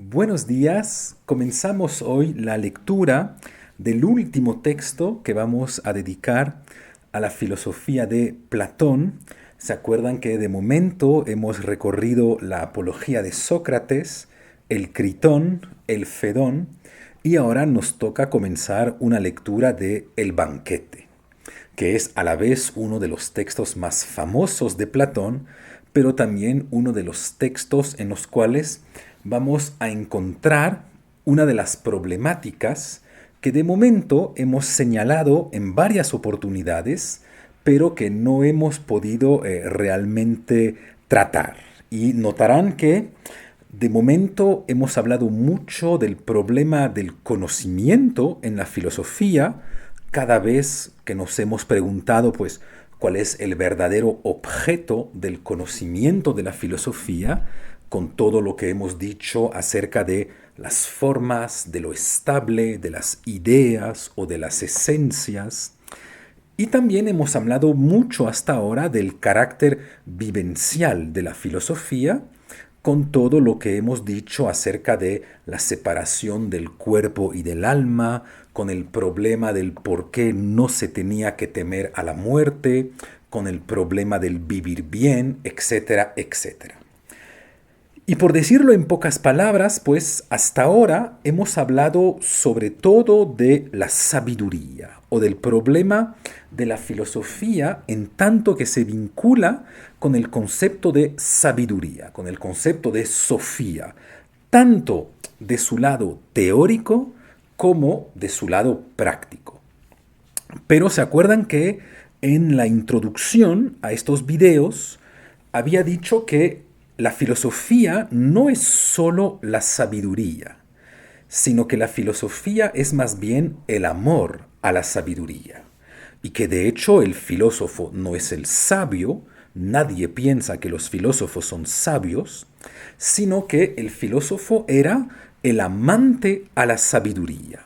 Buenos días, comenzamos hoy la lectura del último texto que vamos a dedicar a la filosofía de Platón. ¿Se acuerdan que de momento hemos recorrido la apología de Sócrates, el Critón, el Fedón, y ahora nos toca comenzar una lectura de El Banquete, que es a la vez uno de los textos más famosos de Platón, pero también uno de los textos en los cuales vamos a encontrar una de las problemáticas que de momento hemos señalado en varias oportunidades, pero que no hemos podido realmente tratar. Y notarán que de momento hemos hablado mucho del problema del conocimiento en la filosofía, cada vez que nos hemos preguntado, pues, cuál es el verdadero objeto del conocimiento de la filosofía, con todo lo que hemos dicho acerca de las formas, de lo estable, de las ideas o de las esencias. Y también hemos hablado mucho hasta ahora del carácter vivencial de la filosofía, con todo lo que hemos dicho acerca de la separación del cuerpo y del alma, con el problema del por qué no se tenía que temer a la muerte, con el problema del vivir bien, etcétera, etcétera. Y por decirlo en pocas palabras, pues hasta ahora hemos hablado sobre todo de la sabiduría o del problema de la filosofía en tanto que se vincula con el concepto de sabiduría, con el concepto de sofía, tanto de su lado teórico como de su lado práctico. Pero se acuerdan que en la introducción a estos videos había dicho que la filosofía no es solo la sabiduría, sino que la filosofía es más bien el amor a la sabiduría. Y que de hecho el filósofo no es el sabio, nadie piensa que los filósofos son sabios, sino que el filósofo era el amante a la sabiduría.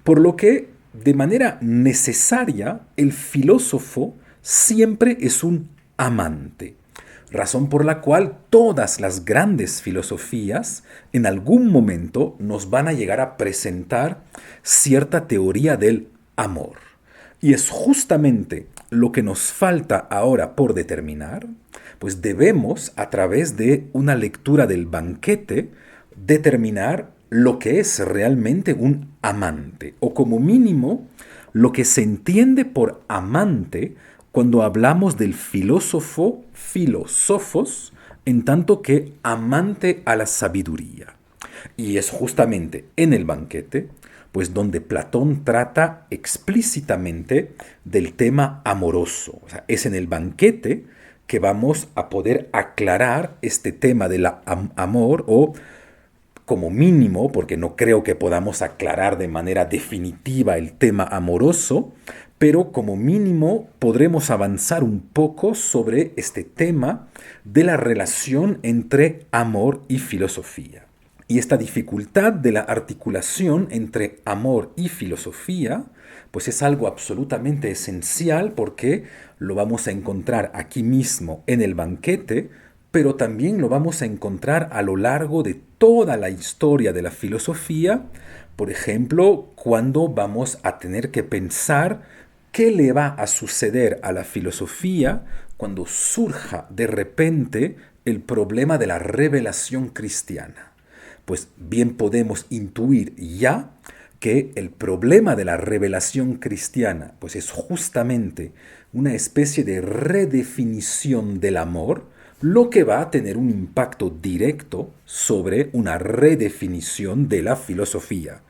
Por lo que, de manera necesaria, el filósofo siempre es un amante, razón por la cual todas las grandes filosofías en algún momento nos van a llegar a presentar cierta teoría del amor. Y es justamente lo que nos falta ahora por determinar, pues debemos, a través de una lectura del banquete, determinar lo que es realmente un amante, o como mínimo, lo que se entiende por amante cuando hablamos del filósofo, filósofos, en tanto que amante a la sabiduría. Y es justamente en el banquete, pues donde Platón trata explícitamente del tema amoroso. O sea, es en el banquete que vamos a poder aclarar este tema del amor o como mínimo, porque no creo que podamos aclarar de manera definitiva el tema amoroso, pero como mínimo podremos avanzar un poco sobre este tema de la relación entre amor y filosofía. Y esta dificultad de la articulación entre amor y filosofía, pues es algo absolutamente esencial porque lo vamos a encontrar aquí mismo en el banquete, pero también lo vamos a encontrar a lo largo de toda la historia de la filosofía, por ejemplo, cuando vamos a tener que pensar qué le va a suceder a la filosofía cuando surja de repente el problema de la revelación cristiana. Pues bien podemos intuir ya que el problema de la revelación cristiana pues es justamente una especie de redefinición del amor, lo que va a tener un impacto directo sobre una redefinición de la filosofía.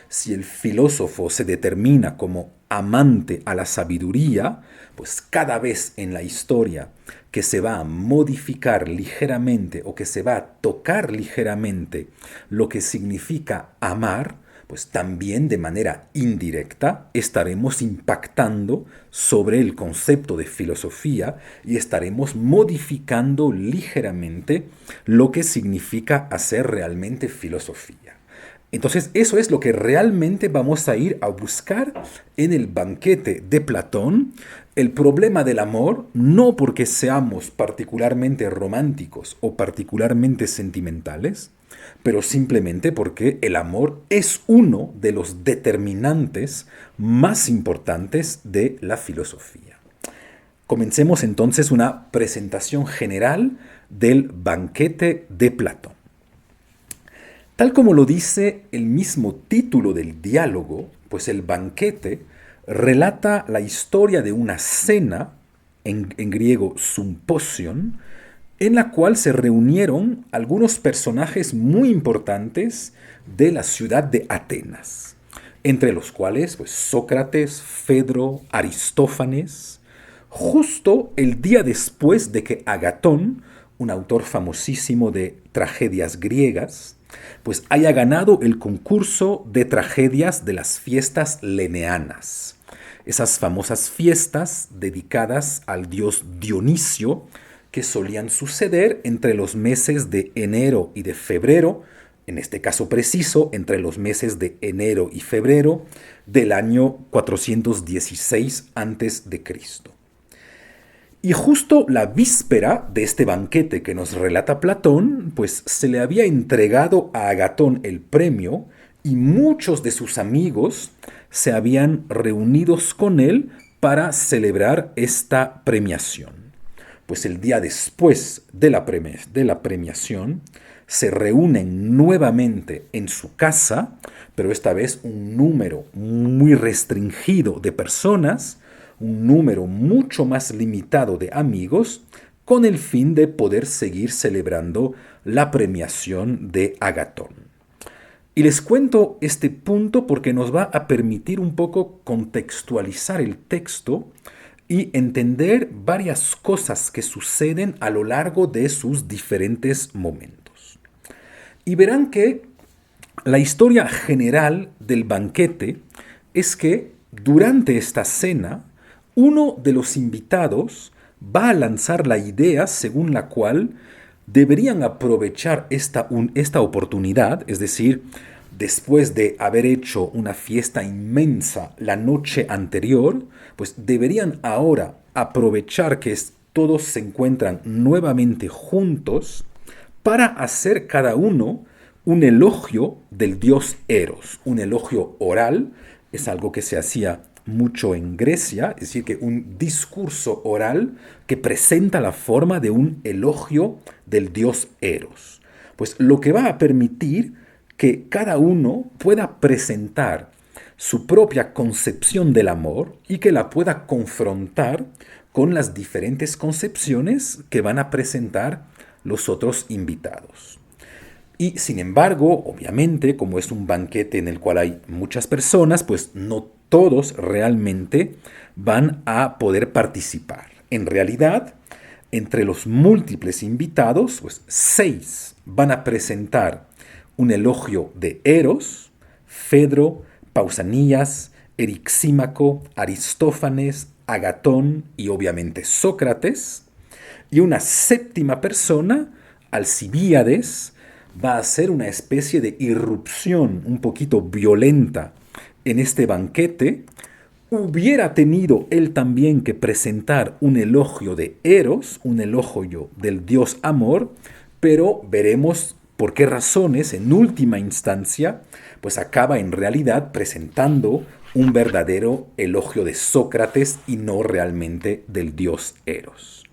Si el filósofo se determina como amante a la sabiduría, pues cada vez en la historia que se va a modificar ligeramente o que se va a tocar ligeramente lo que significa amar, pues también de manera indirecta estaremos impactando sobre el concepto de filosofía y estaremos modificando ligeramente lo que significa hacer realmente filosofía. Entonces eso es lo que realmente vamos a ir a buscar en el banquete de Platón. El problema del amor, no porque seamos particularmente románticos o particularmente sentimentales, pero simplemente porque el amor es uno de los determinantes más importantes de la filosofía. Comencemos entonces una presentación general del banquete de Platón. Tal como lo dice el mismo título del diálogo, pues el banquete relata la historia de una cena, en griego symposion, en la cual se reunieron algunos personajes muy importantes de la ciudad de Atenas, entre los cuales pues, Sócrates, Fedro, Aristófanes, justo el día después de que Agatón, un autor famosísimo de tragedias griegas, pues haya ganado el concurso de tragedias de las fiestas leneanas. Esas famosas fiestas dedicadas al dios Dionisio que solían suceder entre los meses de enero y de febrero, en este caso preciso, entre los meses de enero y febrero del año 416 a.C. Y justo la víspera de este banquete que nos relata Platón, pues se le había entregado a Agatón el premio y muchos de sus amigos se habían reunidos con él para celebrar esta premiación. Pues el día después de la premiación se reúnen nuevamente en su casa, pero esta vez un número muy restringido de personas, un número mucho más limitado de amigos, con el fin de poder seguir celebrando la premiación de Agatón. Y les cuento este punto porque nos va a permitir un poco contextualizar el texto y entender varias cosas que suceden a lo largo de sus diferentes momentos. Y verán que la historia general del banquete es que durante esta cena, uno de los invitados va a lanzar la idea según la cual deberían aprovechar esta oportunidad, es decir, después de haber hecho una fiesta inmensa la noche anterior, pues deberían ahora aprovechar que todos se encuentran nuevamente juntos para hacer cada uno un elogio del dios Eros, un elogio oral, es algo que se hacía mucho en Grecia, es decir, que un discurso oral que presenta la forma de un elogio del dios Eros. Pues lo que va a permitir que cada uno pueda presentar su propia concepción del amor y que la pueda confrontar con las diferentes concepciones que van a presentar los otros invitados. Y sin embargo, obviamente, como es un banquete en el cual hay muchas personas, pues no todos realmente van a poder participar. En realidad, entre los múltiples invitados, pues 6 van a presentar un elogio de Eros, Fedro, Pausanias, Erixímaco, Aristófanes, Agatón y obviamente Sócrates. Y una séptima persona, Alcibíades, va a hacer una especie de irrupción un poquito violenta en este banquete. Hubiera tenido él también que presentar un elogio de Eros, un elogio del dios amor, pero veremos por qué razones, en última instancia, pues acaba en realidad presentando un verdadero elogio de Sócrates y no realmente del dios Eros.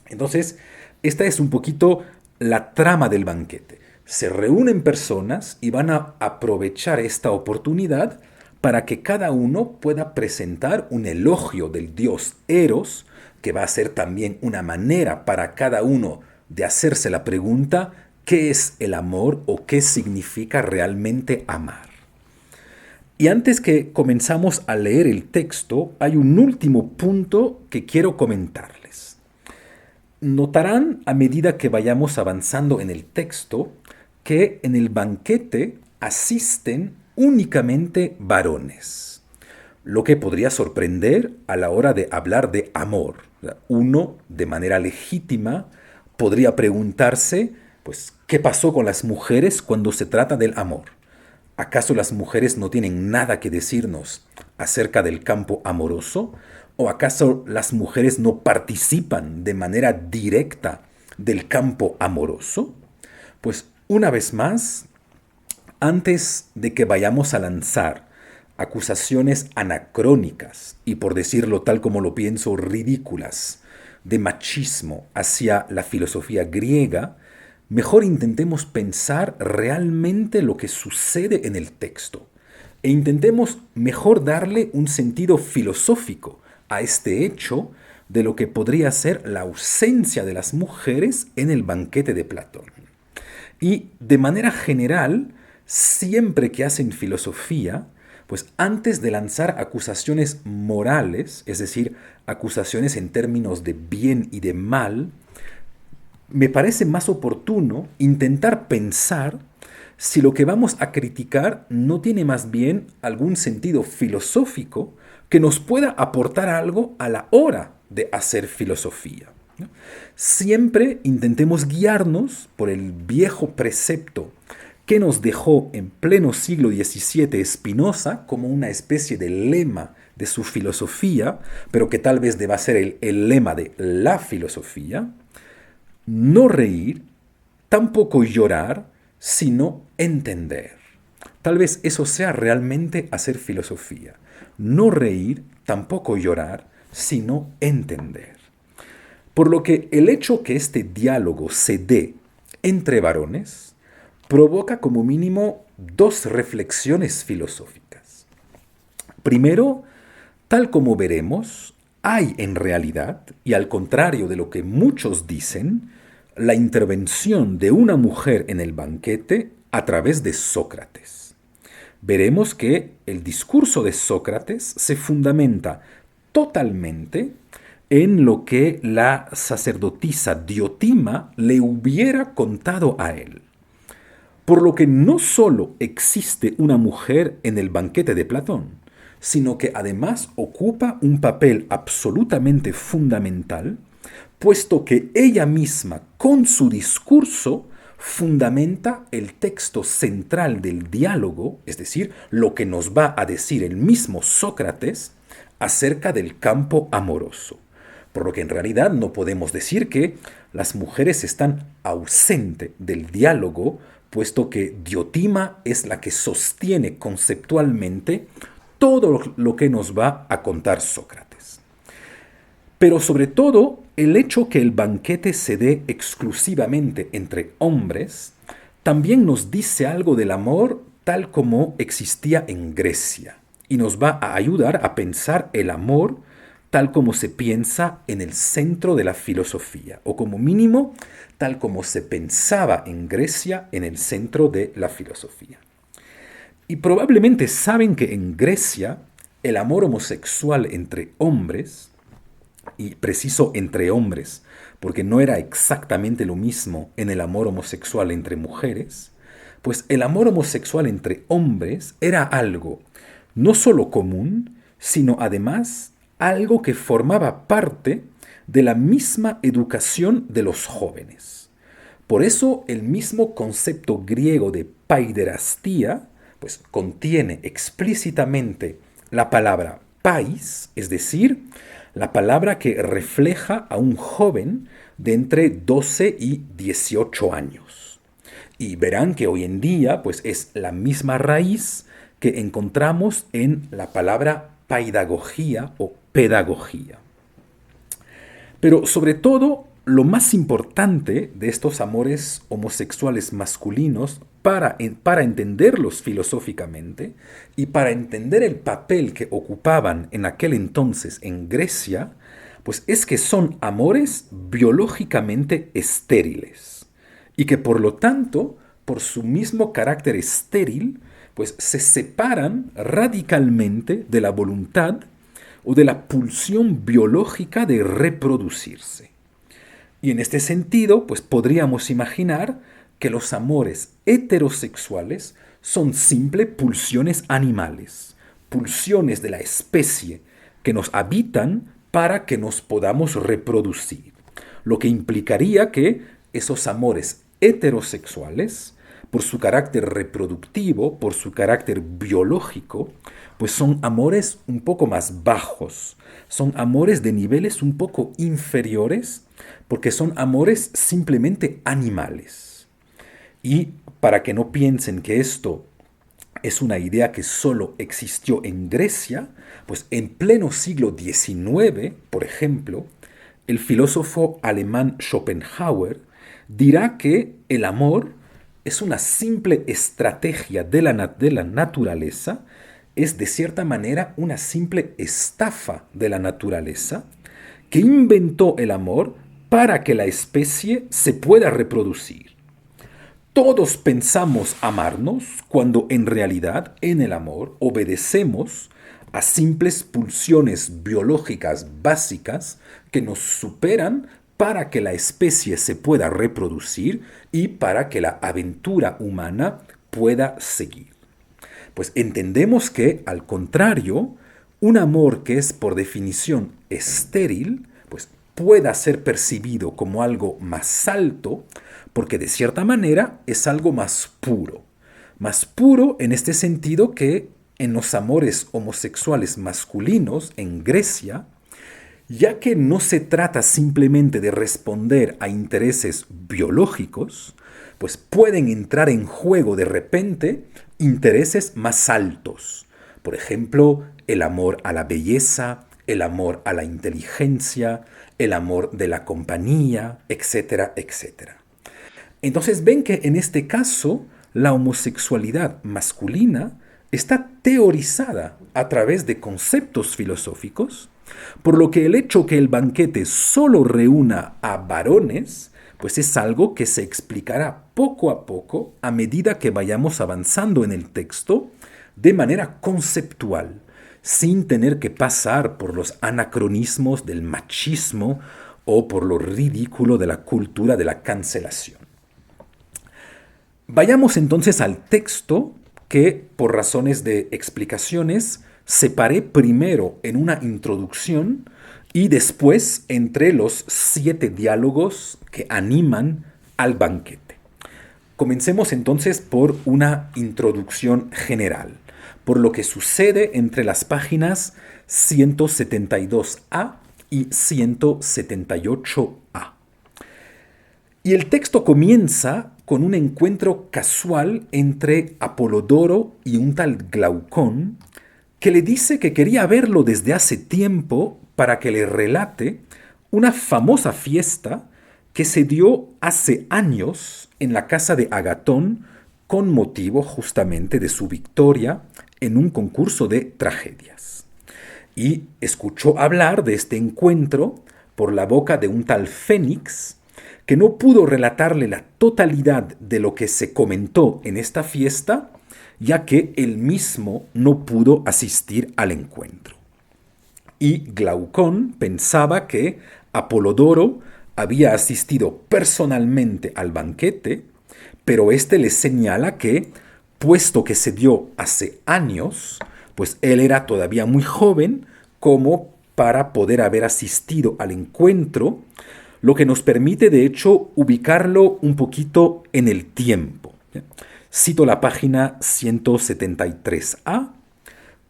Entonces, esta es un poquito la trama del banquete. Se reúnen personas y van a aprovechar esta oportunidad para que cada uno pueda presentar un elogio del dios Eros, que va a ser también una manera para cada uno de hacerse la pregunta, ¿qué es el amor o qué significa realmente amar? Y antes que comenzamos a leer el texto, hay un último punto que quiero comentarles. Notarán a medida que vayamos avanzando en el texto que en el banquete asisten únicamente varones, lo que podría sorprender a la hora de hablar de amor. Uno, de manera legítima, podría preguntarse, pues, ¿qué pasó con las mujeres cuando se trata del amor? ¿Acaso las mujeres no tienen nada que decirnos acerca del campo amoroso? ¿O acaso las mujeres no participan de manera directa del campo amoroso? Pues Una vez más, antes de que vayamos a lanzar acusaciones anacrónicas y, por decirlo tal como lo pienso, ridículas de machismo hacia la filosofía griega, mejor intentemos pensar realmente lo que sucede en el texto e intentemos mejor darle un sentido filosófico a este hecho de lo que podría ser la ausencia de las mujeres en el banquete de Platón. Y de manera general, siempre que hacen filosofía, pues antes de lanzar acusaciones morales, es decir, acusaciones en términos de bien y de mal, me parece más oportuno intentar pensar si lo que vamos a criticar no tiene más bien algún sentido filosófico que nos pueda aportar algo a la hora de hacer filosofía. Siempre intentemos guiarnos por el viejo precepto que nos dejó en pleno siglo XVII Spinoza como una especie de lema de su filosofía, pero que tal vez deba ser el lema de la filosofía: no reír, tampoco llorar, sino entender. Tal vez eso sea realmente hacer filosofía. No reír, tampoco llorar, sino entender. Por lo que el hecho que este diálogo se dé entre varones provoca como mínimo dos reflexiones filosóficas. Primero, tal como veremos, hay en realidad, y al contrario de lo que muchos dicen, la intervención de una mujer en el banquete a través de Sócrates. Veremos que el discurso de Sócrates se fundamenta totalmente en lo que la sacerdotisa Diotima le hubiera contado a él. Por lo que no solo existe una mujer en el banquete de Platón, sino que además ocupa un papel absolutamente fundamental, puesto que ella misma, con su discurso, fundamenta el texto central del diálogo, es decir, lo que nos va a decir el mismo Sócrates acerca del campo amoroso. Por lo que en realidad no podemos decir que las mujeres están ausentes del diálogo, puesto que Diotima es la que sostiene conceptualmente todo lo que nos va a contar Sócrates. Pero sobre todo, el hecho que el banquete se dé exclusivamente entre hombres también nos dice algo del amor tal como existía en Grecia y nos va a ayudar a pensar el amor tal como se piensa en el centro de la filosofía, o como mínimo tal como se pensaba en Grecia en el centro de la filosofía. Y probablemente saben que en Grecia el amor homosexual entre hombres, y preciso entre hombres, porque no era exactamente lo mismo en el amor homosexual entre mujeres, pues el amor homosexual entre hombres era algo no solo común, sino además algo que formaba parte de la misma educación de los jóvenes. Por eso el mismo concepto griego de paiderastía pues contiene explícitamente la palabra pais, es decir, la palabra que refleja a un joven de entre 12 y 18 años. Y verán que hoy en día pues es la misma raíz que encontramos en la palabra paidagogía o pedagogía. Pero sobre todo, lo más importante de estos amores homosexuales masculinos para entenderlos filosóficamente y para entender el papel que ocupaban en aquel entonces en Grecia, pues es que son amores biológicamente estériles y que por lo tanto, por su mismo carácter estéril, pues se separan radicalmente de la voluntad o de la pulsión biológica de reproducirse. Y en este sentido, pues podríamos imaginar que los amores heterosexuales son simple pulsiones animales, pulsiones de la especie que nos habitan para que nos podamos reproducir, lo que implicaría que esos amores heterosexuales, por su carácter reproductivo, por su carácter biológico, pues son amores un poco más bajos, son amores de niveles un poco inferiores, porque son amores simplemente animales. Y para que no piensen que esto es una idea que solo existió en Grecia, pues en pleno siglo XIX, por ejemplo, el filósofo alemán Schopenhauer dirá que el amor es una simple estrategia de la naturaleza, es de cierta manera una simple estafa de la naturaleza que inventó el amor para que la especie se pueda reproducir. Todos pensamos amarnos cuando en realidad en el amor obedecemos a simples pulsiones biológicas básicas que nos superan para que la especie se pueda reproducir y para que la aventura humana pueda seguir. Pues entendemos que, al contrario, un amor que es por definición estéril, pues pueda ser percibido como algo más alto, porque de cierta manera es algo más puro. Más puro en este sentido que en los amores homosexuales masculinos en Grecia, ya que no se trata simplemente de responder a intereses biológicos, pues pueden entrar en juego de repente intereses más altos. Por ejemplo, el amor a la belleza, el amor a la inteligencia, el amor de la compañía, etcétera, etcétera. Entonces ven que en este caso la homosexualidad masculina está teorizada a través de conceptos filosóficos, por lo que el hecho que el banquete solo reúna a varones, pues es algo que se explicará poco a poco a medida que vayamos avanzando en el texto de manera conceptual, sin tener que pasar por los anacronismos del machismo o por lo ridículo de la cultura de la cancelación. Vayamos entonces al texto que, por razones de explicaciones, separé primero en una introducción y después entre los 7 diálogos que animan al banquete. Comencemos entonces por una introducción general, por lo que sucede entre las páginas 172a y 178a. Y el texto comienza con un encuentro casual entre Apolodoro y un tal Glaucón, que le dice que quería verlo desde hace tiempo para que le relate una famosa fiesta que se dio hace años en la casa de Agatón con motivo justamente de su victoria en un concurso de tragedias. Y escuchó hablar de este encuentro por la boca de un tal Fénix, que no pudo relatarle la totalidad de lo que se comentó en esta fiesta, ya que él mismo no pudo asistir al encuentro. Y Glaucón pensaba que Apolodoro había asistido personalmente al banquete, pero éste le señala que, puesto que se dio hace años, pues él era todavía muy joven como para poder haber asistido al encuentro, lo que nos permite de hecho ubicarlo un poquito en el tiempo. Cito la página 173a.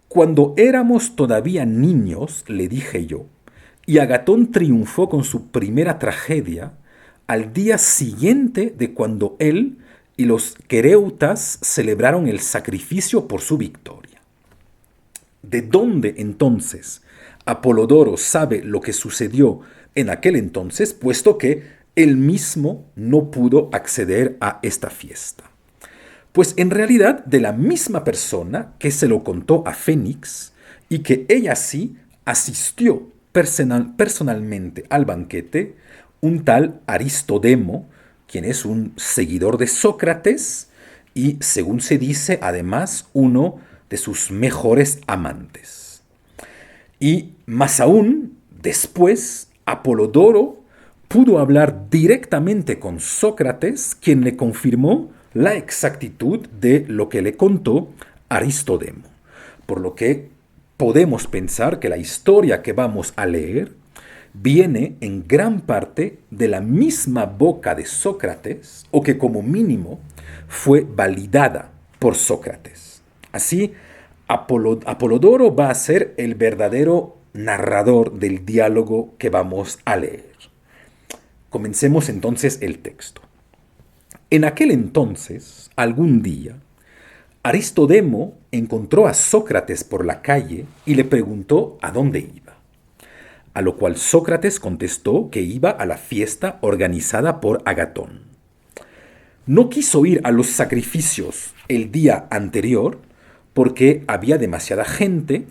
Cuando éramos todavía niños, le dije yo, y Agatón triunfó con su primera tragedia al día siguiente de cuando él y los quereutas celebraron el sacrificio por su victoria. ¿De dónde entonces Apolodoro sabe lo que sucedió en aquel entonces, puesto que él mismo no pudo acceder a esta fiesta? Pues en realidad de la misma persona que se lo contó a Fénix y que ella sí asistió personalmente al banquete, un tal Aristodemo, quien es un seguidor de Sócrates y, según se dice, además uno de sus mejores amantes. Y más aún, después, Apolodoro pudo hablar directamente con Sócrates, quien le confirmó la exactitud de lo que le contó Aristodemo. Por lo que podemos pensar que la historia que vamos a leer viene en gran parte de la misma boca de Sócrates, o que como mínimo fue validada por Sócrates. Así, Apolodoro va a ser el verdadero narrador del diálogo que vamos a leer. Comencemos entonces el texto. En aquel entonces, algún día, Aristodemo encontró a Sócrates por la calle y le preguntó a dónde iba. A lo cual Sócrates contestó que iba a la fiesta organizada por Agatón. No quiso ir a los sacrificios el día anterior porque había demasiada gente,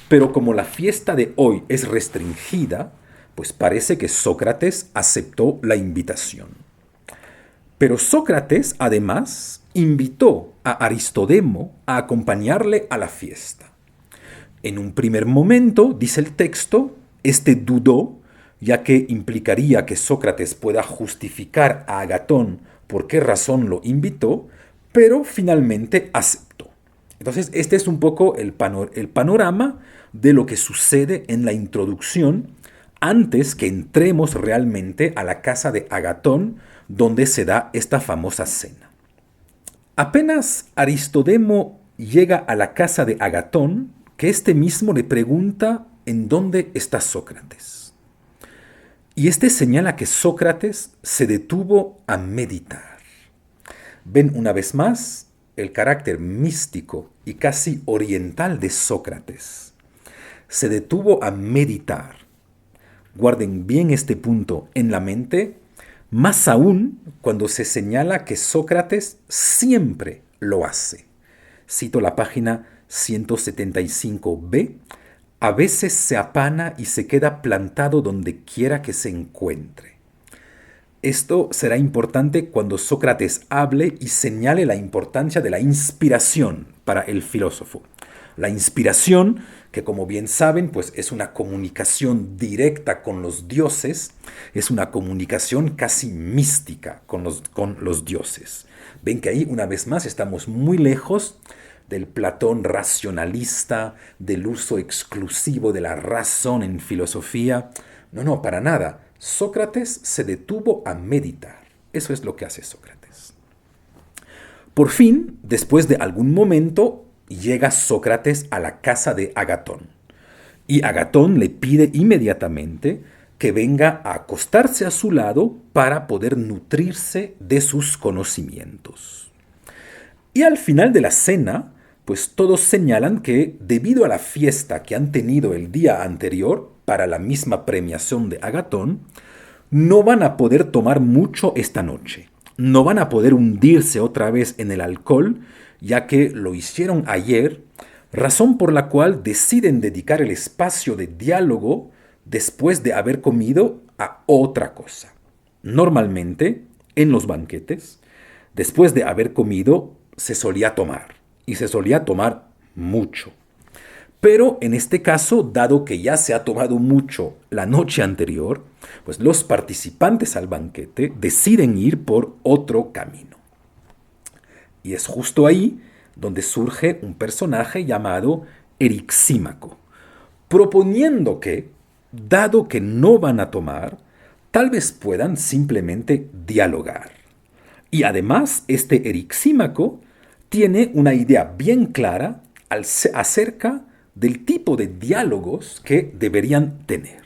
pero como la fiesta de hoy es restringida, pues parece que Sócrates aceptó la invitación. Pero Sócrates, además, invitó a Aristodemo a acompañarle a la fiesta. En un primer momento, dice el texto, este dudó, ya que implicaría que Sócrates pueda justificar a Agatón por qué razón lo invitó, pero finalmente aceptó. Entonces, este es un poco el panorama de lo que sucede en la introducción antes que entremos realmente a la casa de Agatón, donde se da esta famosa cena. Apenas Aristodemo llega a la casa de Agatón, que éste mismo le pregunta en dónde está Sócrates. Y este señala que Sócrates se detuvo a meditar. Ven una vez más el carácter místico y casi oriental de Sócrates. Se detuvo a meditar. Guarden bien este punto en la mente, más aún cuando se señala que Sócrates siempre lo hace. Cito la página 175b. A veces se apana y se queda plantado donde quiera que se encuentre. Esto será importante cuando Sócrates hable y señale la importancia de la inspiración para el filósofo. La inspiración, que como bien saben, pues es una comunicación directa con los dioses, es una comunicación casi mística con los dioses. Ven que ahí una vez más estamos muy lejos del Platón racionalista, del uso exclusivo de la razón en filosofía. No, para nada. Sócrates se detuvo a meditar. Eso es lo que hace Sócrates. Por fin, después de algún momento, llega Sócrates a la casa de Agatón. Y Agatón le pide inmediatamente que venga a acostarse a su lado para poder nutrirse de sus conocimientos. Y al final de la cena, pues todos señalan que debido a la fiesta que han tenido el día anterior para la misma premiación de Agatón, no van a poder tomar mucho esta noche. No van a poder hundirse otra vez en el alcohol, ya que lo hicieron ayer, razón por la cual deciden dedicar el espacio de diálogo después de haber comido a otra cosa. Normalmente, en los banquetes, después de haber comido, se solía tomar, y se solía tomar mucho. Pero en este caso, dado que ya se ha tomado mucho la noche anterior, pues los participantes al banquete deciden ir por otro camino. Y es justo ahí donde surge un personaje llamado Erixímaco, proponiendo que, dado que no van a tomar, tal vez puedan simplemente dialogar. Y además, este Erixímaco tiene una idea bien clara acerca del tipo de diálogos que deberían tener.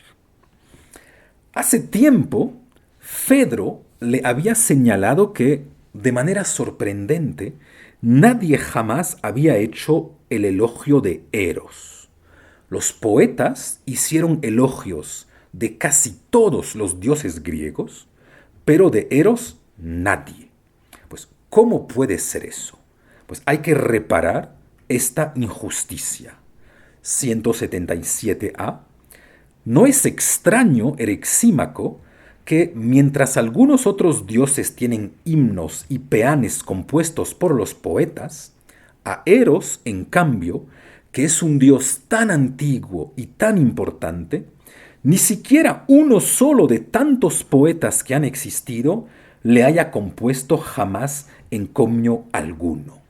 Hace tiempo, Fedro le había señalado que, de manera sorprendente, nadie jamás había hecho el elogio de Eros. Los poetas hicieron elogios de casi todos los dioses griegos, pero de Eros nadie. Pues, ¿cómo puede ser eso? Pues hay que reparar esta injusticia. 177a. No es extraño, Erixímaco, que mientras algunos otros dioses tienen himnos y peanes compuestos por los poetas, a Eros, en cambio, que es un dios tan antiguo y tan importante, ni siquiera uno solo de tantos poetas que han existido le haya compuesto jamás encomio alguno.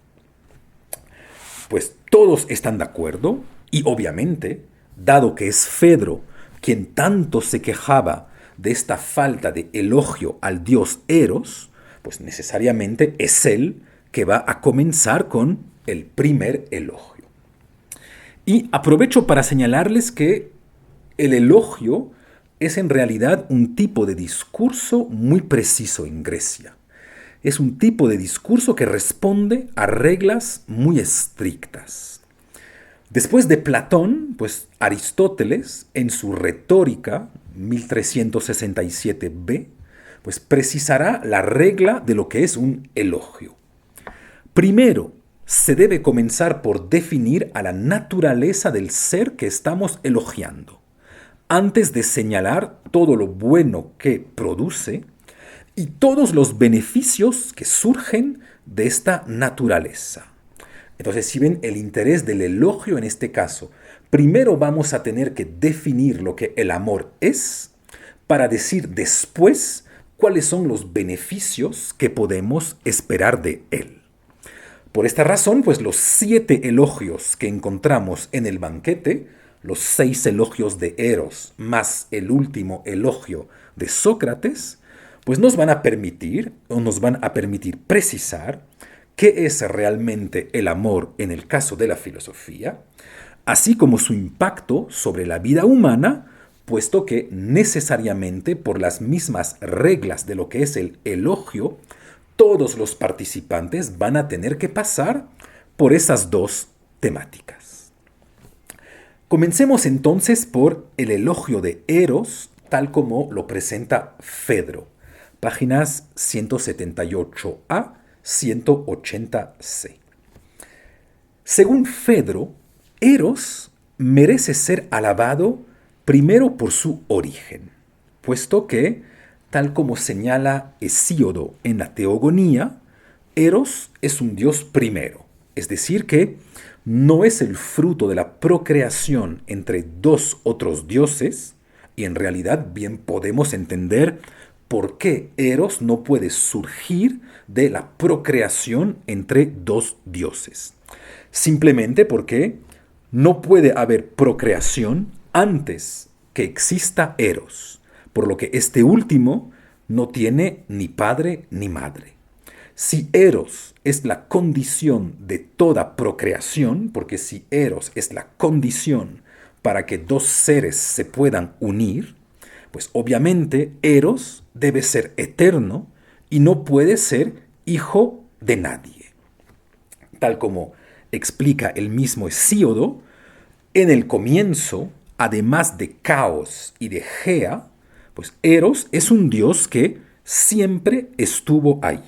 Pues todos están de acuerdo y obviamente, dado que es Fedro quien tanto se quejaba de esta falta de elogio al dios Eros, pues necesariamente es él que va a comenzar con el primer elogio. Y aprovecho para señalarles que el elogio es en realidad un tipo de discurso muy preciso en Grecia. es un tipo de discurso que responde a reglas muy estrictas. Después de Platón, pues Aristóteles, en su Retórica 1367b, pues precisará la regla de lo que es un elogio. Primero, se debe comenzar por definir a la naturaleza del ser que estamos elogiando, antes de señalar todo lo bueno que produce y todos los beneficios que surgen de esta naturaleza. Entonces, si ven el interés del elogio en este caso, primero vamos a tener que definir lo que el amor es para decir después cuáles son los beneficios que podemos esperar de él. Por esta razón, pues los 7 elogios que encontramos en el banquete, los 6 elogios de Eros más el último elogio de Sócrates, pues nos van a permitir precisar qué es realmente el amor en el caso de la filosofía, así como su impacto sobre la vida humana, puesto que necesariamente por las mismas reglas de lo que es el elogio, todos los participantes van a tener que pasar por esas 2 temáticas. Comencemos entonces por el elogio de Eros, tal como lo presenta Fedro, páginas 178a, 180c. Según Fedro, Eros merece ser alabado primero por su origen, puesto que, tal como señala Hesíodo en la Teogonía, Eros es un dios primero, es decir que no es el fruto de la procreación entre 2 otros dioses, y en realidad bien podemos entender por qué Eros no puede surgir de la procreación entre 2 dioses. Simplemente porque no puede haber procreación antes que exista Eros, por lo que este último no tiene ni padre ni madre. Si Eros es la condición de toda procreación, porque si Eros es la condición para que 2 seres se puedan unir, pues obviamente Eros debe ser eterno y no puede ser hijo de nadie. Tal como explica el mismo Hesíodo, en el comienzo, además de Caos y de Gea, pues Eros es un dios que siempre estuvo ahí.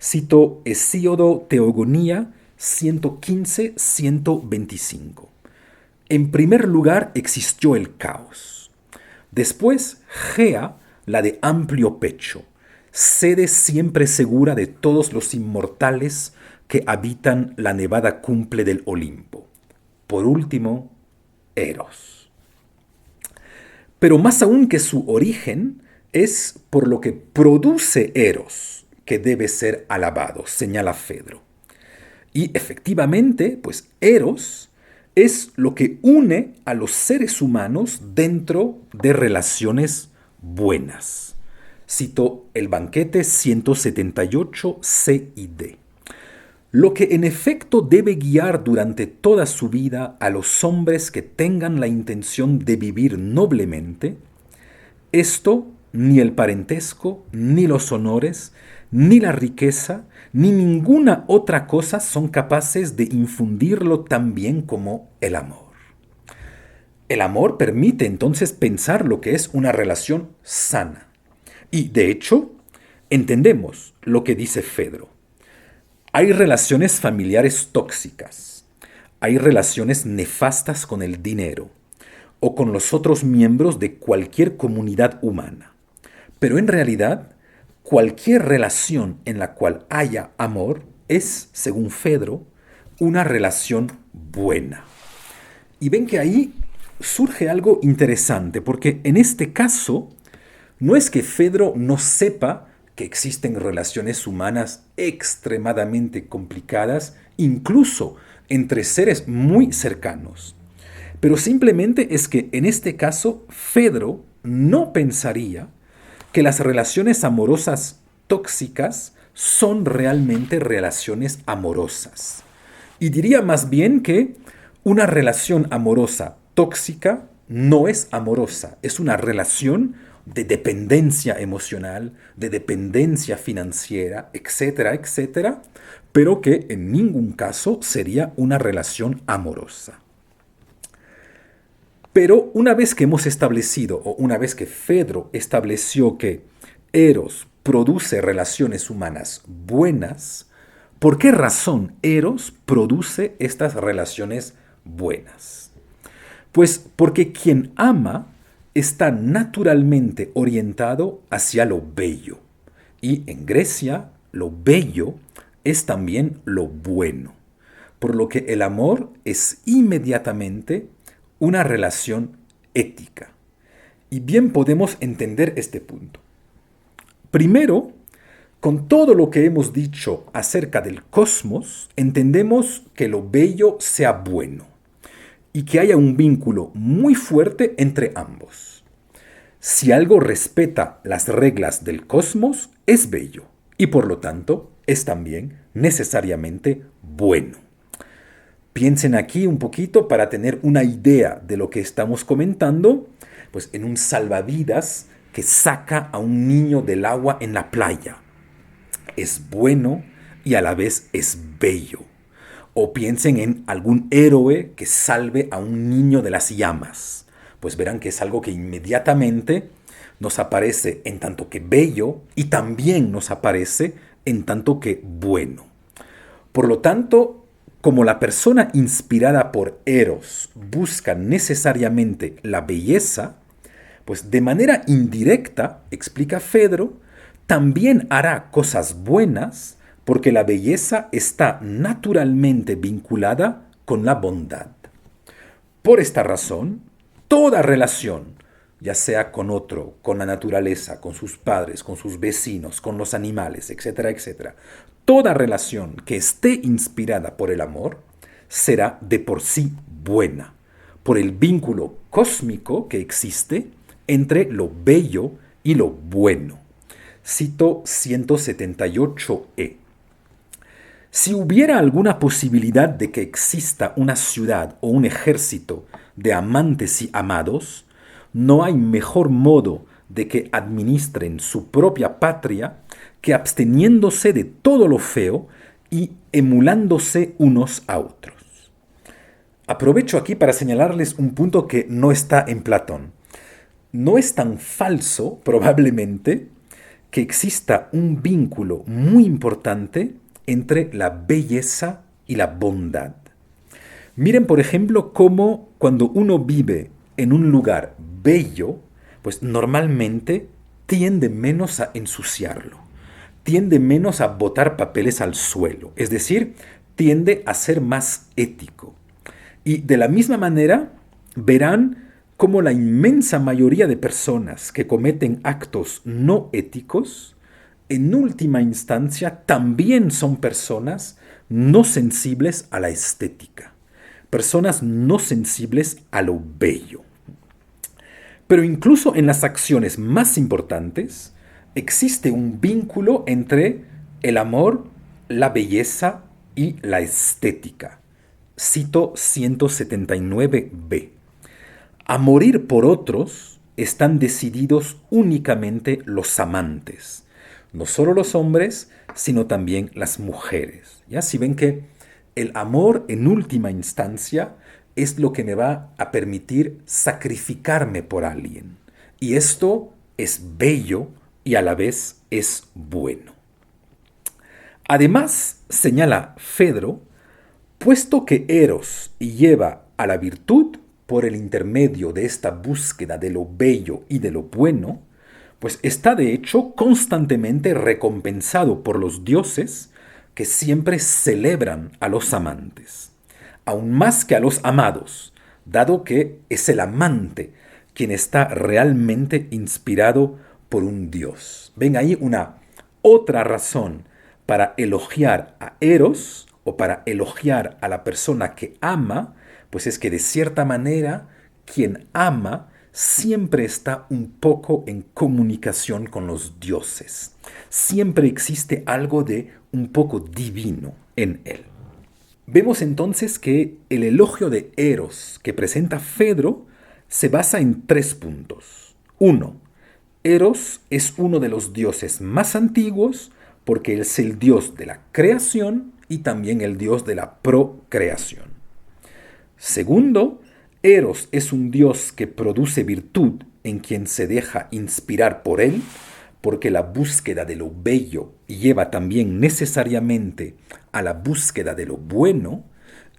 Cito Hesíodo Teogonía 115-125. En primer lugar existió el caos. Después Gea, la de amplio pecho, sede siempre segura de todos los inmortales que habitan la nevada cumbre del Olimpo. Por último, Eros. Pero más aún que su origen, es por lo que produce Eros que debe ser alabado, señala Fedro. Y efectivamente, pues Eros es lo que une a los seres humanos dentro de relaciones buenas. Cito el banquete 178 C y D. Lo que en efecto debe guiar durante toda su vida a los hombres que tengan la intención de vivir noblemente, esto ni el parentesco, ni los honores, ni la riqueza, ni ninguna otra cosa son capaces de infundirlo tan bien como el amor. El amor permite entonces pensar lo que es una relación sana. Y de hecho, entendemos lo que dice Fedro. Hay relaciones familiares tóxicas, hay relaciones nefastas con el dinero o con los otros miembros de cualquier comunidad humana. Pero en realidad, cualquier relación en la cual haya amor es, según Fedro, una relación buena. Y ven que ahí surge algo interesante, porque en este caso no es que Fedro no sepa que existen relaciones humanas extremadamente complicadas, incluso entre seres muy cercanos. Pero simplemente es que en este caso Fedro no pensaría que las relaciones amorosas tóxicas son realmente relaciones amorosas. Y diría más bien que una relación amorosa tóxica no es amorosa, es una relación de dependencia emocional, de dependencia financiera, etcétera, etcétera, pero que en ningún caso sería una relación amorosa. Pero una vez que hemos establecido, o una vez que Fedro estableció que Eros produce relaciones humanas buenas, ¿por qué razón Eros produce estas relaciones buenas? Pues porque quien ama está naturalmente orientado hacia lo bello. Y en Grecia, lo bello es también lo bueno. Por lo que el amor es inmediatamente una relación ética. Y bien podemos entender este punto. Primero, con todo lo que hemos dicho acerca del cosmos, entendemos que lo bello sea bueno y que haya un vínculo muy fuerte entre ambos. Si algo respeta las reglas del cosmos, es bello y por lo tanto es también necesariamente bueno. Piensen aquí un poquito para tener una idea de lo que estamos comentando, pues en un salvavidas que saca a un niño del agua en la playa. Es bueno y a la vez es bello. O piensen en algún héroe que salve a un niño de las llamas. Pues verán que es algo que inmediatamente nos aparece en tanto que bello y también nos aparece en tanto que bueno. Por lo tanto, como la persona inspirada por Eros busca necesariamente la belleza, pues de manera indirecta, explica Fedro, también hará cosas buenas porque la belleza está naturalmente vinculada con la bondad. Por esta razón, toda relación, ya sea con otro, con la naturaleza, con sus padres, con sus vecinos, con los animales, etcétera, etcétera, toda relación que esté inspirada por el amor será de por sí buena, por el vínculo cósmico que existe entre lo bello y lo bueno. Cito 178e. Si hubiera alguna posibilidad de que exista una ciudad o un ejército de amantes y amados, no hay mejor modo de que administren su propia patria que absteniéndose de todo lo feo y emulándose unos a otros. Aprovecho aquí para señalarles un punto que no está en Platón. No es tan falso, probablemente, que exista un vínculo muy importante entre la belleza y la bondad. Miren, por ejemplo, cómo cuando uno vive en un lugar bello, pues normalmente tiende menos a ensuciarlo, tiende menos a botar papeles al suelo, es decir, tiende a ser más ético. Y de la misma manera, verán cómo la inmensa mayoría de personas que cometen actos no éticos, en última instancia también son personas no sensibles a la estética, personas no sensibles a lo bello. Pero incluso en las acciones más importantes existe un vínculo entre el amor, la belleza y la estética. Cito 179b. A morir por otros están decididos únicamente los amantes, no solo los hombres, sino también las mujeres. ¿Ya? Si ven que el amor en última instancia es lo que me va a permitir sacrificarme por alguien. Y esto es bello y a la vez es bueno. Además, señala Fedro, puesto que Eros lleva a la virtud por el intermedio de esta búsqueda de lo bello y de lo bueno, pues está de hecho constantemente recompensado por los dioses que siempre celebran a los amantes, aún más que a los amados, dado que es el amante quien está realmente inspirado por un dios. Ven ahí una otra razón para elogiar a Eros o para elogiar a la persona que ama, pues es que de cierta manera quien ama siempre está un poco en comunicación con los dioses. Siempre existe algo de un poco divino en él. Vemos entonces que el elogio de Eros que presenta Fedro se basa en 3 puntos. 1. Eros es uno de los dioses más antiguos porque es el dios de la creación y también el dios de la procreación. Segundo, Eros es un dios que produce virtud en quien se deja inspirar por él, porque la búsqueda de lo bello lleva también necesariamente a la búsqueda de lo bueno.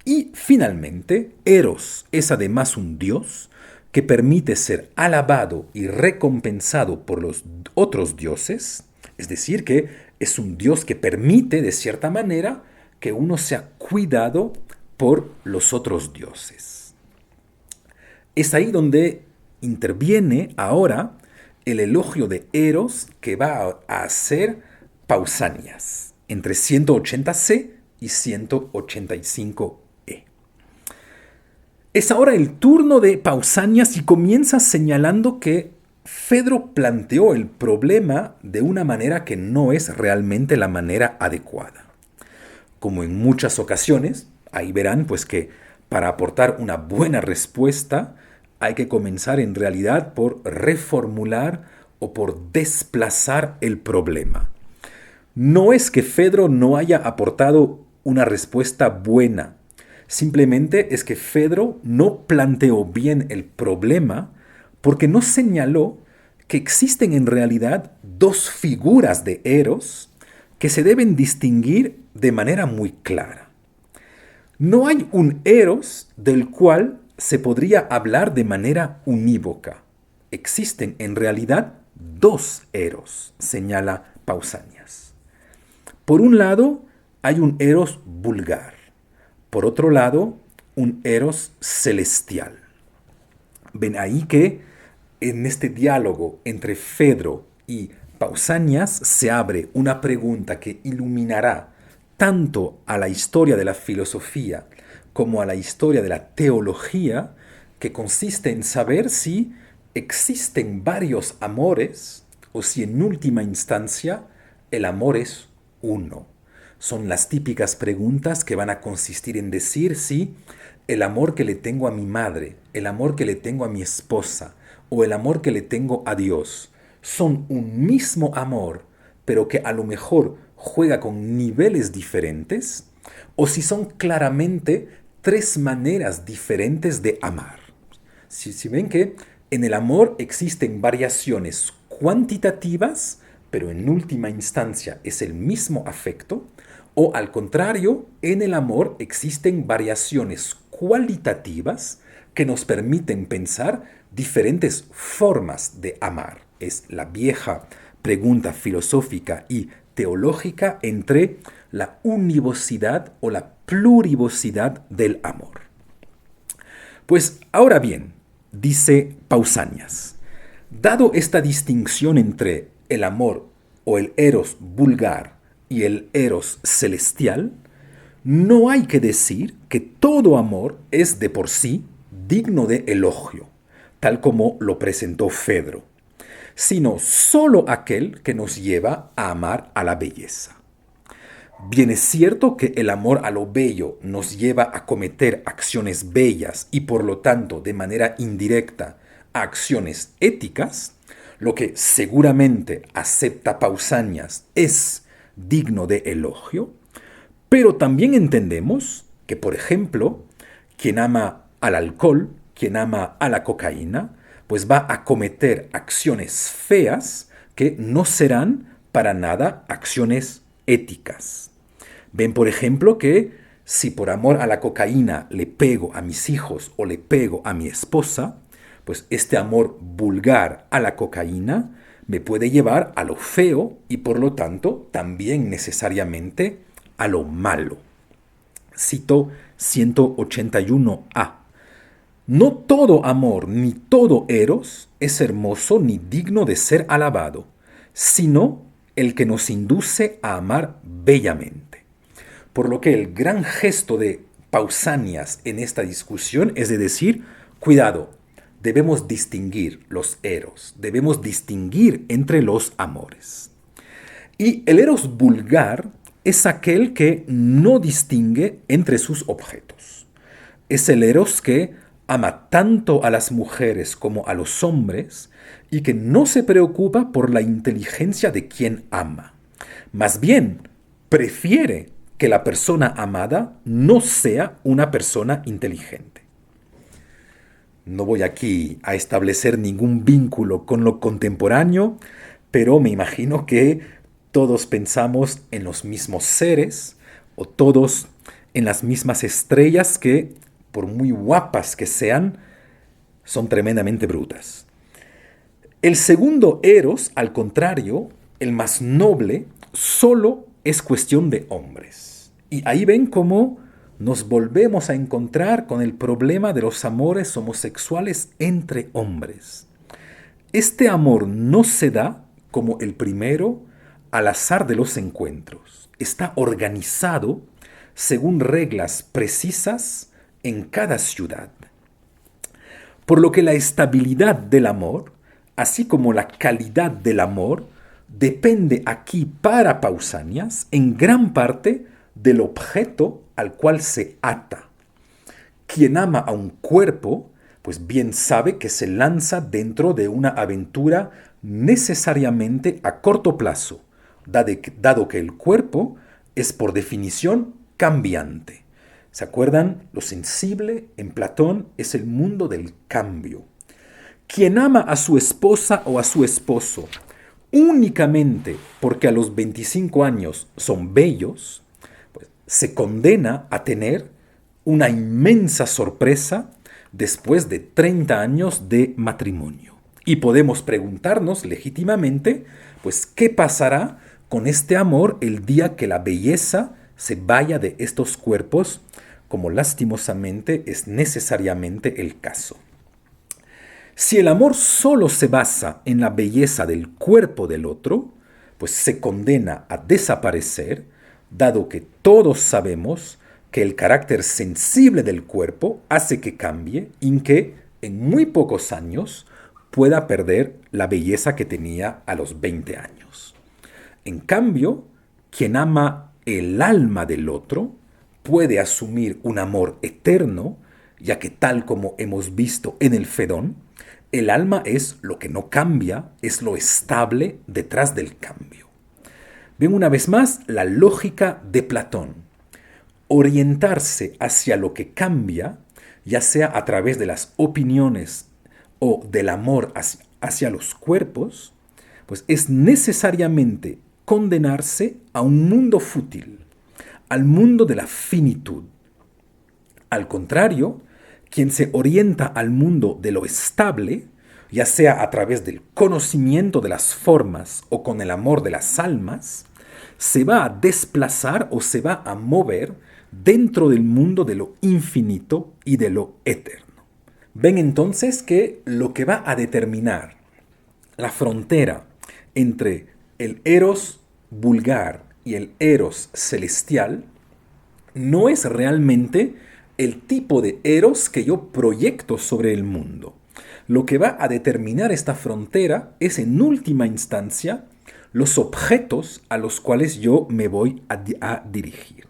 Y finalmente, Eros es además un dios que permite ser alabado y recompensado por los otros dioses, es decir, que es un dios que permite, de cierta manera, que uno sea cuidado por los otros dioses. Es ahí donde interviene ahora el elogio de Eros que va a hacer Pausanias entre 180c y 185e. Es ahora el turno de Pausanias y comienza señalando que Fedro planteó el problema de una manera que no es realmente la manera adecuada. Como en muchas ocasiones, ahí verán pues que para aportar una buena respuesta hay que comenzar en realidad por reformular o por desplazar el problema. No es que Fedro no haya aportado una respuesta buena, simplemente es que Fedro no planteó bien el problema porque no señaló que existen en realidad dos figuras de Eros que se deben distinguir de manera muy clara. No hay un Eros del cual se podría hablar de manera unívoca. Existen en realidad dos Eros, señala Pausanias. Por un lado, hay un Eros vulgar. Por otro lado, un Eros celestial. Ven ahí que en este diálogo entre Fedro y Pausanias se abre una pregunta que iluminará tanto a la historia de la filosofía como a la historia de la teología, que consiste en saber si existen varios amores o si en última instancia el amor es uno. Son las típicas preguntas que van a consistir en decir si el amor que le tengo a mi madre, el amor que le tengo a mi esposa o el amor que le tengo a Dios son un mismo amor, pero que a lo mejor juega con niveles diferentes, o si son claramente tres maneras diferentes de amar. Si ven que en el amor existen variaciones cuantitativas, pero en última instancia es el mismo afecto, o al contrario, en el amor existen variaciones cualitativas que nos permiten pensar diferentes formas de amar. Es la vieja pregunta filosófica y teológica entre la univocidad o la plurivocidad del amor. Pues ahora bien, dice Pausanias, dado esta distinción entre el amor o el eros vulgar y el eros celestial, no hay que decir que todo amor es de por sí digno de elogio, tal como lo presentó Fedro, sino sólo aquel que nos lleva a amar a la belleza. Bien es cierto que el amor a lo bello nos lleva a cometer acciones bellas y por lo tanto de manera indirecta a acciones éticas, lo que seguramente acepta Pausanias es digno de elogio, pero también entendemos que, por ejemplo, quien ama al alcohol, quien ama a la cocaína, pues va a cometer acciones feas que no serán para nada acciones éticas. Ven, por ejemplo, que si por amor a la cocaína le pego a mis hijos o le pego a mi esposa, pues este amor vulgar a la cocaína me puede llevar a lo feo y por lo tanto también necesariamente a lo malo. Cito 181a. No todo amor ni todo eros es hermoso ni digno de ser alabado, sino el que nos induce a amar bellamente. Por lo que el gran gesto de Pausanias en esta discusión es de decir, cuidado, debemos distinguir los eros, debemos distinguir entre los amores. Y el eros vulgar es aquel que no distingue entre sus objetos. Es el eros que ama tanto a las mujeres como a los hombres y que no se preocupa por la inteligencia de quien ama. Más bien, prefiere que la persona amada no sea una persona inteligente. No voy aquí a establecer ningún vínculo con lo contemporáneo, pero me imagino que todos pensamos en los mismos seres o todos en las mismas estrellas que, por muy guapas que sean, son tremendamente brutas. El segundo Eros, al contrario, el más noble, solo es cuestión de hombres. Y ahí ven cómo nos volvemos a encontrar con el problema de los amores homosexuales entre hombres. Este amor no se da como el primero al azar de los encuentros. Está organizado según reglas precisas en cada ciudad. Por lo que la estabilidad del amor, así como la calidad del amor, depende aquí para Pausanias en gran parte del objeto al cual se ata. Quien ama a un cuerpo, pues bien sabe que se lanza dentro de una aventura necesariamente a corto plazo, dado que el cuerpo es por definición cambiante. ¿Se acuerdan? Lo sensible en Platón es el mundo del cambio. Quien ama a su esposa o a su esposo únicamente porque a los 25 años son bellos, pues, se condena a tener una inmensa sorpresa después de 30 años de matrimonio. Y podemos preguntarnos legítimamente, pues, ¿qué pasará con este amor el día que la belleza se vaya de estos cuerpos, como lastimosamente es necesariamente el caso? Si el amor solo se basa en la belleza del cuerpo del otro, pues se condena a desaparecer, dado que todos sabemos que el carácter sensible del cuerpo hace que cambie y que en muy pocos años pueda perder la belleza que tenía a los 20 años. En cambio, quien ama el alma del otro puede asumir un amor eterno, ya que tal como hemos visto en el Fedón, el alma es lo que no cambia, es lo estable detrás del cambio. Ven una vez más la lógica de Platón. Orientarse hacia lo que cambia, ya sea a través de las opiniones o del amor hacia los cuerpos, pues es necesariamente condenarse a un mundo fútil, al mundo de la finitud. Al contrario, quien se orienta al mundo de lo estable, ya sea a través del conocimiento de las formas o con el amor de las almas, se va a desplazar o se va a mover dentro del mundo de lo infinito y de lo eterno. Ven entonces que lo que va a determinar la frontera entre el eros vulgar y el eros celestial no es realmente el tipo de eros que yo proyecto sobre el mundo. Lo que va a determinar esta frontera es en última instancia los objetos a los cuales yo me voy a dirigir.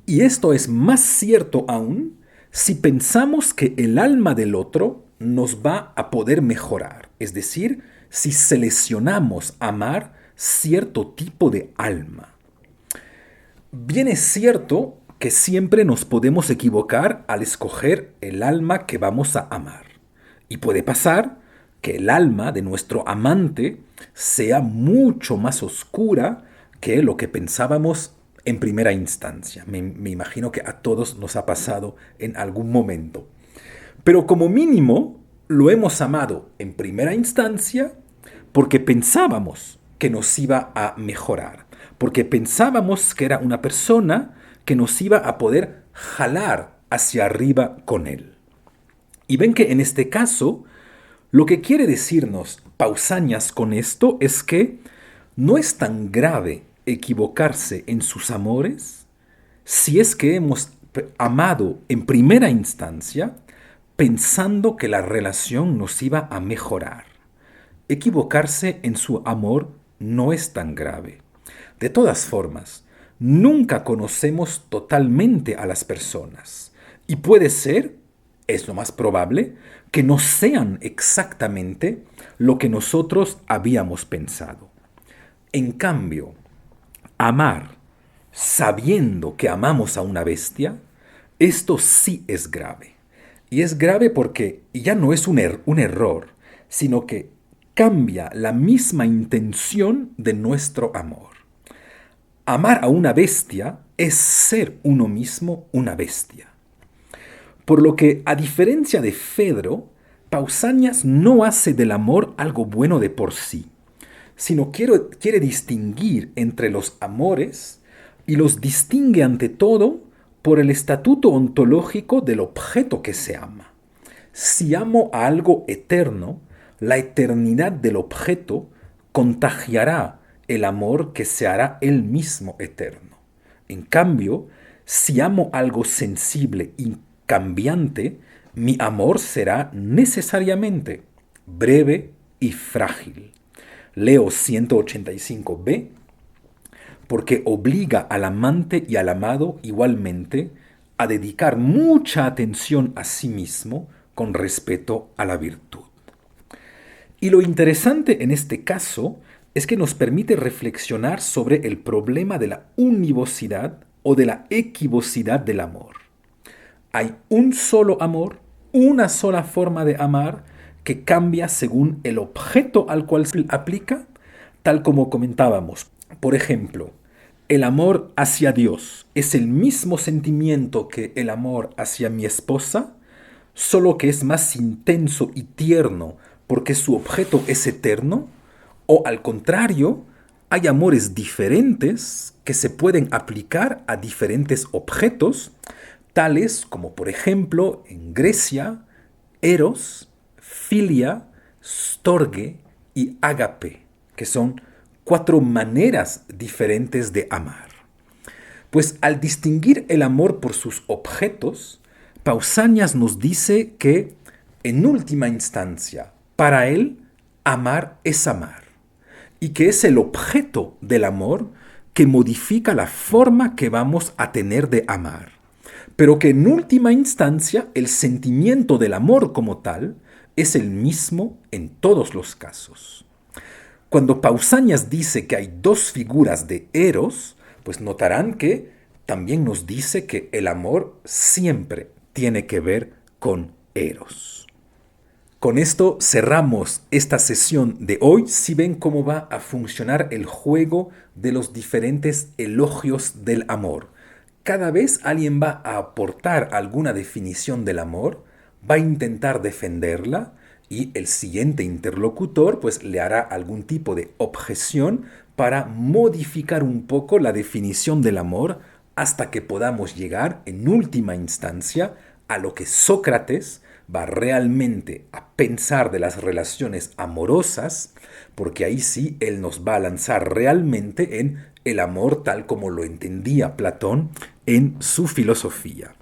Y esto es más cierto aún si pensamos que el alma del otro nos va a poder mejorar, es decir, si seleccionamos amar cierto tipo de alma. Bien es cierto que siempre nos podemos equivocar al escoger el alma que vamos a amar. Y puede pasar que el alma de nuestro amante sea mucho más oscura que lo que pensábamos en primera instancia. Me imagino que a todos nos ha pasado en algún momento. Pero como mínimo lo hemos amado en primera instancia porque pensábamos que nos iba a mejorar, porque pensábamos que era una persona que nos iba a poder jalar hacia arriba con él. Y ven que en este caso, lo que quiere decirnos Pausanias con esto es que no es tan grave equivocarse en sus amores si es que hemos amado en primera instancia pensando que la relación nos iba a mejorar. Equivocarse en su amor no es tan grave. De todas formas, nunca conocemos totalmente a las personas y puede ser es lo más probable que no sean exactamente lo que nosotros habíamos pensado. En cambio, amar sabiendo que amamos a una bestia, esto sí es grave. Y es grave porque ya no es un error, sino que cambia la misma intención de nuestro amor. Amar a una bestia es ser uno mismo una bestia. Por lo que, a diferencia de Fedro, Pausanias no hace del amor algo bueno de por sí, sino quiere distinguir entre los amores y los distingue ante todo por el estatuto ontológico del objeto que se ama. Si amo a algo eterno, la eternidad del objeto contagiará el amor que se hará él mismo eterno. En cambio, si amo algo sensible y cambiante, mi amor será necesariamente breve y frágil. Leo 185b, porque obliga al amante y al amado igualmente a dedicar mucha atención a sí mismo con respeto a la virtud. Y lo interesante en este caso es que nos permite reflexionar sobre el problema de la univocidad o de la equivocidad del amor. Hay un solo amor, una sola forma de amar que cambia según el objeto al cual se aplica, tal como comentábamos. Por ejemplo, el amor hacia Dios es el mismo sentimiento que el amor hacia mi esposa, solo que es más intenso y tierno porque su objeto es eterno, o al contrario, hay amores diferentes que se pueden aplicar a diferentes objetos, tales como por ejemplo en Grecia, eros, filia, storge y ágape, que son 4 maneras diferentes de amar. Pues al distinguir el amor por sus objetos, Pausanias nos dice que, en última instancia, para él, amar es amar, y que es el objeto del amor que modifica la forma que vamos a tener de amar, pero que en última instancia el sentimiento del amor como tal es el mismo en todos los casos. Cuando Pausanias dice que hay 2 figuras de Eros, pues notarán que también nos dice que el amor siempre tiene que ver con Eros. Con esto cerramos esta sesión de hoy. Si ven cómo va a funcionar el juego de los diferentes elogios del amor. Cada vez alguien va a aportar alguna definición del amor, va a intentar defenderla y el siguiente interlocutor pues le hará algún tipo de objeción para modificar un poco la definición del amor hasta que podamos llegar en última instancia a lo que Sócrates va realmente a pensar de las relaciones amorosas, porque ahí sí él nos va a lanzar realmente en el amor tal como lo entendía Platón en su filosofía.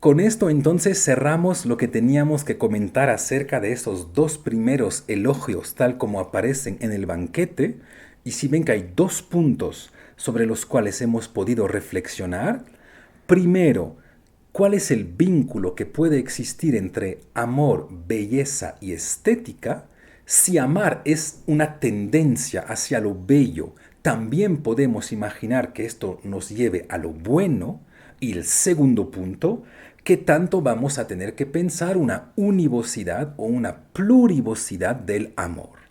Con esto entonces cerramos lo que teníamos que comentar acerca de esos 2 primeros elogios tal como aparecen en el banquete, y si ven que hay 2 puntos sobre los cuales hemos podido reflexionar. Primero, ¿cuál es el vínculo que puede existir entre amor, belleza y estética? Si amar es una tendencia hacia lo bello, también podemos imaginar que esto nos lleve a lo bueno. Y el segundo punto, ¿qué tanto vamos a tener que pensar una univocidad o una plurivocidad del amor?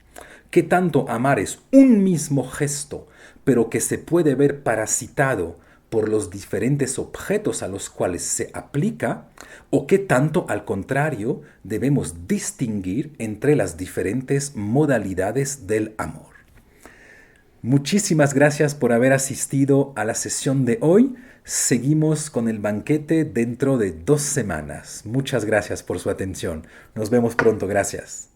¿Qué tanto amar es un mismo gesto, pero que se puede ver parasitado por los diferentes objetos a los cuales se aplica, o qué tanto, al contrario, debemos distinguir entre las diferentes modalidades del amor? Muchísimas gracias por haber asistido a la sesión de hoy. Seguimos con el banquete dentro de 2 semanas. Muchas gracias por su atención. Nos vemos pronto. Gracias.